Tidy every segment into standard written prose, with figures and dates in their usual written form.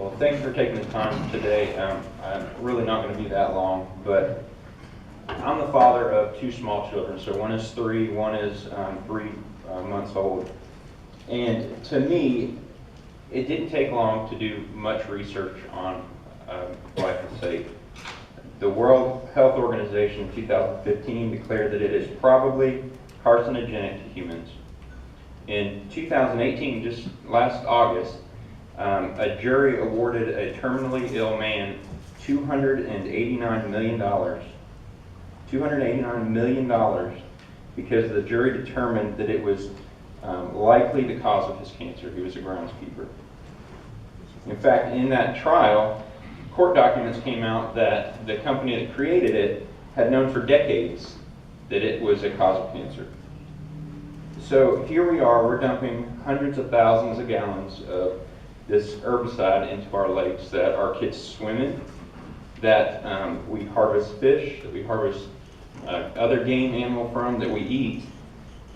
Well, thanks for taking the time today. I'm really not going to be that long, but I'm the father of two small children. So one is 3, one is 3 months old. And to me, it didn't take long to do much research on glyphosate. The World Health Organization in 2015 declared that it is probably carcinogenic to humans. In 2018, just last August, a jury awarded a terminally ill man $289 million. $289 million because the jury determined that it was likely the cause of his cancer. He was a groundskeeper. In fact, in that trial, court documents came out that the company that created it had known for decades that it was a cause of cancer. So here we are, we're dumping hundreds of thousands of gallons of this herbicide into our lakes that our kids swim in, that we harvest fish, that we harvest other game animal from, that we eat,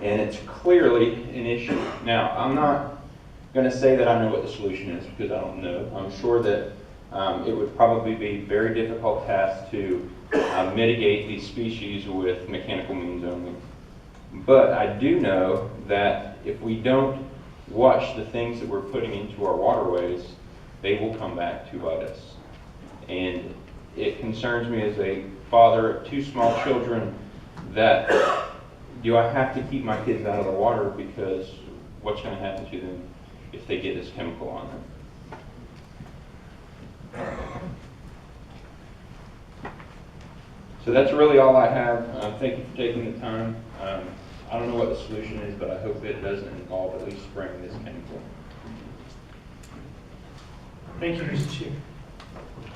and it's clearly an issue. Now, I'm not going to say that I know what the solution is because I don't know. I'm sure that it would probably be a very difficult task to mitigate these species with mechanical means only. But I do know that if we don't watch the things that we're putting into our waterways, they will come back to bite us. And it concerns me as a father of 2 small children that do I have to keep my kids out of the water because what's going to happen to them if they get this chemical on them? So that's really all I have. Thank you for taking the time. I don't know what the solution is, but I hope it doesn't involve at least spraying this chemical. Thank you, Mr. Chief.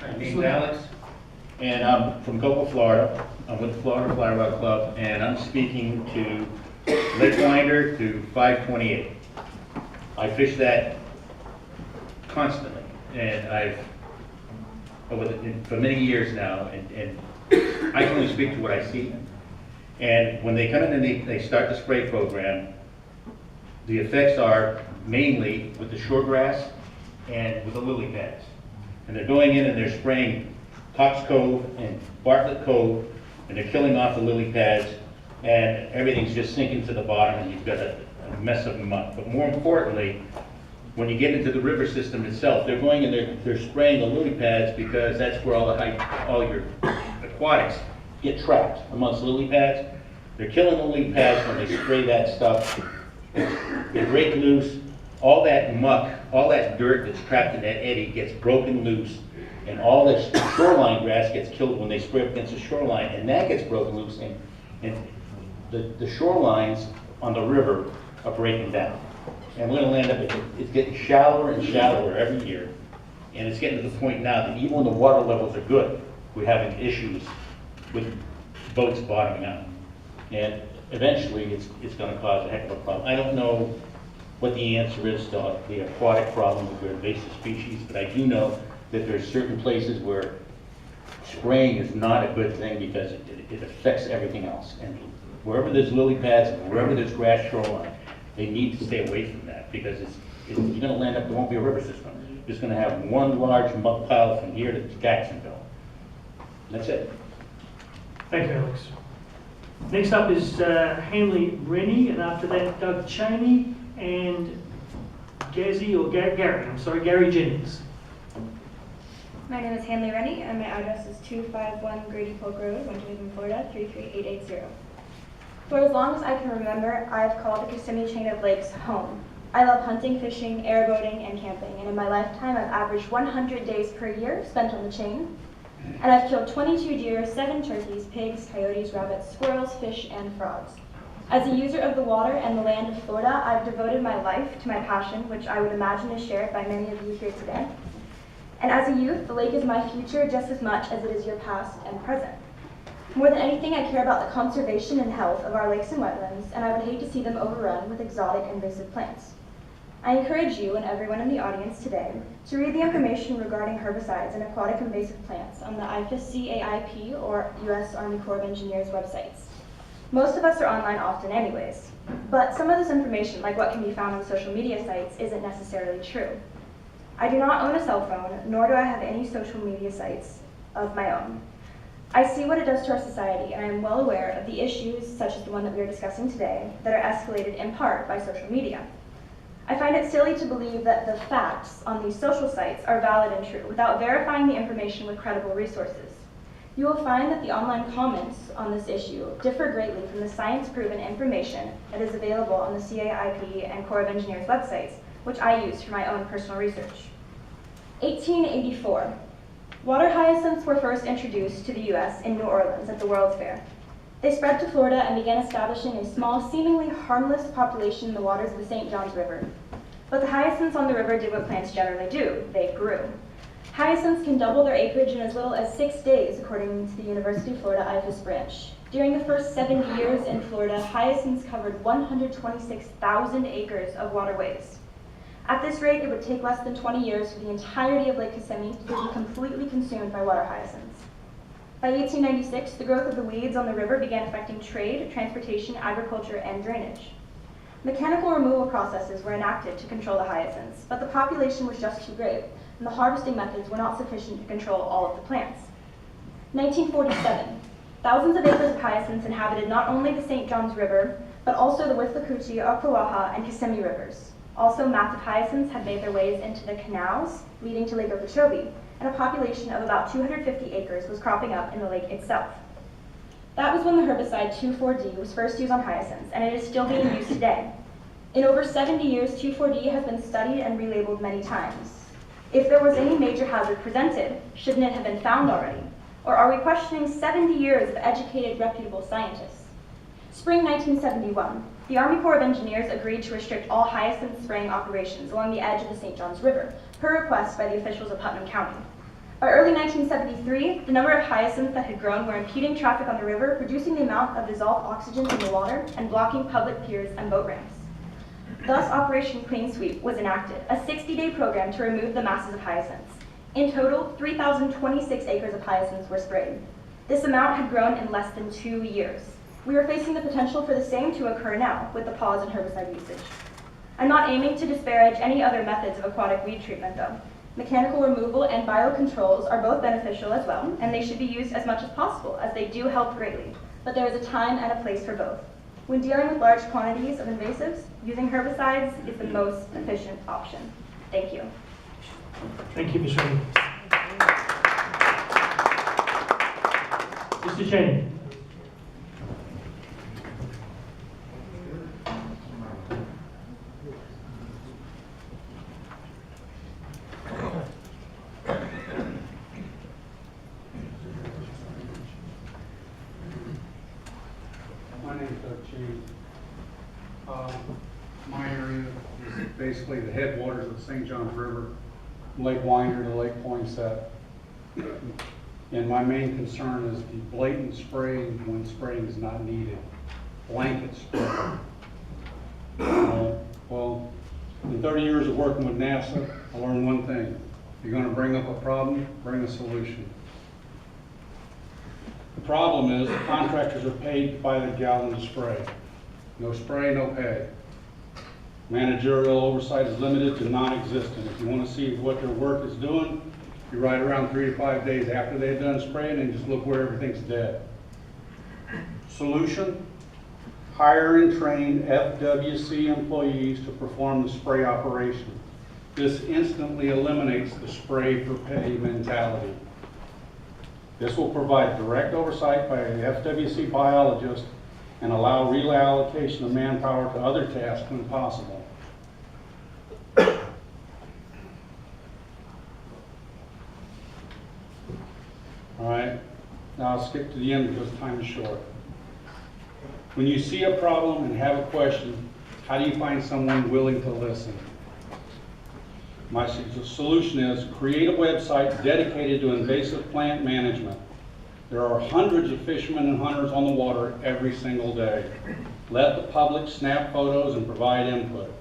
My name's Alex, and I'm from Copel, Florida. I'm with the Florida Fly Rod Club, and I'm speaking to Lake Winder to 528. I fish that constantly, and for many years now, and I can only speak to what I see. And when they come in and they start the spray program, the effects are mainly with the shoregrass and with the lily pads. And they're going in and they're spraying Cox Cove and Bartlett Cove, and they're killing off the lily pads, and everything's just sinking to the bottom, and you've got a mess of muck. But more importantly, when you get into the river system itself, they're going and they're spraying the lily pads because that's where all your aquatics get trapped amongst lily pads. They're killing the lily pads when they spray that stuff. They break loose. All that muck, all that dirt that's trapped in that eddy gets broken loose, and all the shoreline grass gets killed when they spray up against the shoreline, and that gets broken loose, and the shorelines on the river are breaking down. And we're going to land up, it's getting shallower and shallower every year, and it's getting to the point now that even when the water levels are good, we're having issues with boats bottoming out. And eventually it's going to cause a heck of a problem. I don't know what the answer is to the aquatic problem with your invasive species, but I do know that there's certain places where spraying is not a good thing because it affects everything else. And wherever there's lily pads and wherever there's grass shoreline, they need to stay away from that because you're going to land up, there won't be a river system. You're just going to have one large muck pile from here to Jacksonville. That's it. Thank you, Alex. Next up is Hanley Rennie, and after that, Doug Cheney and Gary Jennings. My name is Hanley Rennie, and my address is 251 Grady Polk Road, Winter Haven, Florida, 33880. For as long as I can remember, I've called the Kissimmee chain of lakes home. I love hunting, fishing, airboating, and camping, and in my lifetime, I've averaged 100 days per year spent on the chain. And I've killed 22 deer, 7 turkeys, pigs, coyotes, rabbits, squirrels, fish, and frogs. As a user of the water and the land of Florida, I've devoted my life to my passion, which I would imagine is shared by many of you here today. And as a youth, the lake is my future just as much as it is your past and present. More than anything, I care about the conservation and health of our lakes and wetlands, and I would hate to see them overrun with exotic invasive plants. I encourage you and everyone in the audience today to read the information regarding herbicides and aquatic invasive plants on the FWC AIP or U.S. Army Corps of Engineers websites. Most of us are online often anyways, but some of this information, like what can be found on social media sites, isn't necessarily true. I do not own a cell phone, nor do I have any social media sites of my own. I see what it does to our society, and I am well aware of the issues, such as the one that we are discussing today, that are escalated in part by social media. I find it silly to believe that the facts on these social sites are valid and true without verifying the information with credible resources. You will find that the online comments on this issue differ greatly from the science-proven information that is available on the CAIP and Corps of Engineers websites, which I use for my own personal research. 1884. Water hyacinths were first introduced to the US in New Orleans at the World's Fair. They spread to Florida and began establishing a small, seemingly harmless population in the waters of the St. Johns River. But the hyacinths on the river did what plants generally do: they grew. Hyacinths can double their acreage in as little as 6 days, according to the University of Florida IFAS branch. During the first 70 years in Florida, hyacinths covered 126,000 acres of waterways. At this rate, it would take less than 20 years for the entirety of Lake Kissimmee to be completely consumed by water hyacinths. By 1896, the growth of the weeds on the river began affecting trade, transportation, agriculture, and drainage. Mechanical removal processes were enacted to control the hyacinths, but the population was just too great, and the harvesting methods were not sufficient to control all of the plants. 1947, thousands of acres of hyacinths inhabited not only the St. Johns River, but also the Withlacoochee, Ocklawaha, and Kissimmee rivers. Also, massive hyacinths had made their ways into the canals leading to Lake Okeechobee, and a population of about 250 acres was cropping up in the lake itself. That was when the herbicide 2,4-D was first used on hyacinths, and it is still being used today. In over 70 years, 2,4-D has been studied and relabeled many times. If there was any major hazard presented, shouldn't it have been found already? Or are we questioning 70 years of educated, reputable scientists? Spring 1971, the Army Corps of Engineers agreed to restrict all hyacinth spraying operations along the edge of the St. Johns River, per request by the officials of Putnam County. By early 1973, the number of hyacinths that had grown were impeding traffic on the river, reducing the amount of dissolved oxygen in the water, and blocking public piers and boat ramps. Thus, Operation Clean Sweep was enacted, a 60-day program to remove the masses of hyacinths. In total, 3,026 acres of hyacinths were sprayed. This amount had grown in less than 2 years. We are facing the potential for the same to occur now with the pause in herbicide usage. I'm not aiming to disparage any other methods of aquatic weed treatment, though. Mechanical removal and biocontrols are both beneficial as well, and they should be used as much as possible, as they do help greatly. But there is a time and a place for both. When dealing with large quantities of invasives, using herbicides is the most efficient option. Thank you. Thank you, Ms. Rennie. Mr. Cheney. My name is Doug Cheney. My area is basically the headwaters of the St. Johns River, Lake Winder to Lake Poinsett. And my main concern is the blatant spraying when spraying is not needed. Blanket spray. Well, in 30 years of working with NASA, I learned one thing. If you're going to bring up a problem, bring a solution. The problem is contractors are paid by the gallon to spray. No spray, no pay. Managerial oversight is limited to non-existent. If you want to see what their work is doing, you ride around 3 to 5 days after they've done spraying and just look where everything's dead. Solution? Hire and train FWC employees to perform the spray operation. This instantly eliminates the spray for pay mentality. This will provide direct oversight by a FWC biologist and allow reallocation of manpower to other tasks when possible. All right, now I'll skip to the end because time is short. When you see a problem and have a question, how do you find someone willing to listen? My solution is create a website dedicated to invasive plant management. There are hundreds of fishermen and hunters on the water every single day. Let the public snap photos and provide input.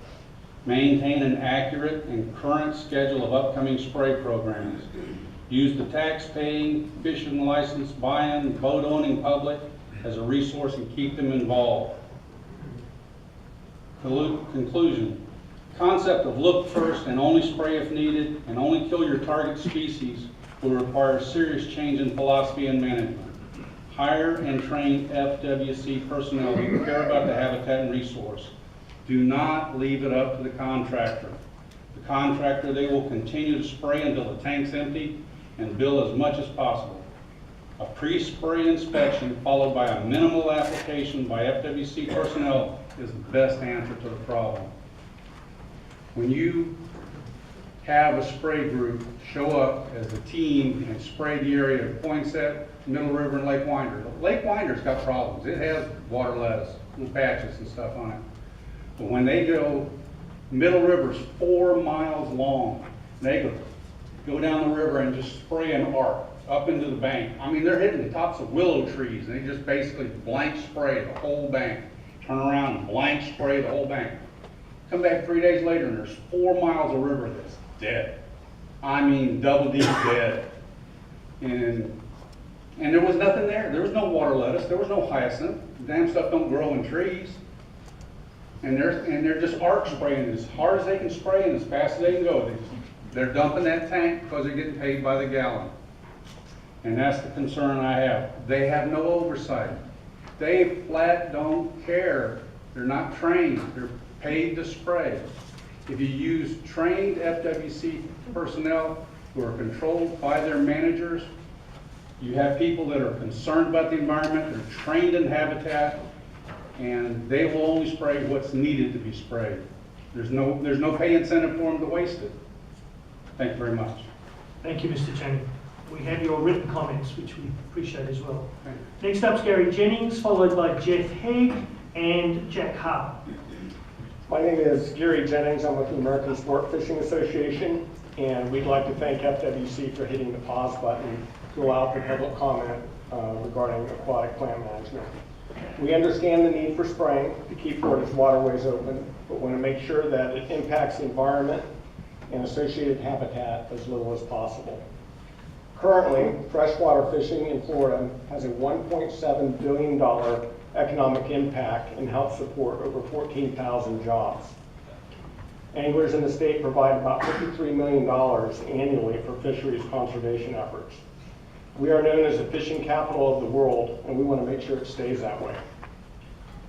Maintain an accurate and current schedule of upcoming spray programs. Use the tax-paying, fishing license buying, boat-owning public as a resource and keep them involved. Conclusion. concept of look first and only spray if needed and only kill your target species will require serious change in philosophy and management. Hire and train FWC personnel who care about the habitat and resource. Do not leave it up to the contractor. The contractor, they will continue to spray until the tank's empty and bill as much as possible. A pre-spray inspection followed by a minimal application by FWC personnel is the best answer to the problem. When you have a spray group show up as a team and spray the area of Poinsett, Middle River, and Lake Winder. Lake Winder's got problems. It has water lettuce, little patches and stuff on it. But when they go, Middle River's 4 miles long. They go down the river and just spray an arc up into the bank. I mean, they're hitting the tops of willow trees, and they just basically blank spray the whole bank. Turn around and blank spray the whole bank. Come back 3 days later, and there's 4 miles of river that's dead. I mean, double D dead. And there was nothing there. There was no water lettuce. There was no hyacinth. Damn stuff don't grow in trees. And they're just arc spraying as hard as they can spray and as fast as they can go. They're dumping that tank because they're getting paid by the gallon. And that's the concern I have. They have no oversight. They flat don't care. They're not trained. They're paid to spray. If you use trained FWC personnel who are controlled by their managers, you have people that are concerned about the environment, they're trained in habitat, and they will only spray what's needed to be sprayed. There's no pay incentive for them to waste it. Thank you very much. Thank you, Mr. Channing. We have your written comments, which we appreciate as well. Thank Next up is Gary Jennings, followed by Jeff Haig and Jack Hart. My name is Gary Jennings. I'm with the American Sport Fishing Association, and we'd like to thank FWC for hitting the pause button to allow for public comment regarding aquatic plant management. We understand the need for spraying to keep Florida's waterways open, but want to make sure that it impacts the environment and associated habitat as little as possible. Currently, freshwater fishing in Florida has a $1.7 billion economic impact and helps support over 14,000 jobs. Anglers in the state provide about $53 million annually for fisheries conservation efforts. We are known as the fishing capital of the world, and we want to make sure it stays that way.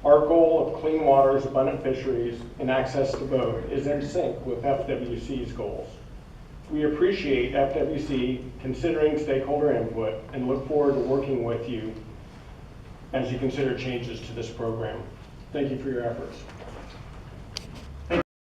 Our goal of clean waters, abundant fisheries, and access to both is in sync with FWC's goals. We appreciate FWC considering stakeholder input and look forward to working with you as you consider changes to this program. Thank you for your efforts.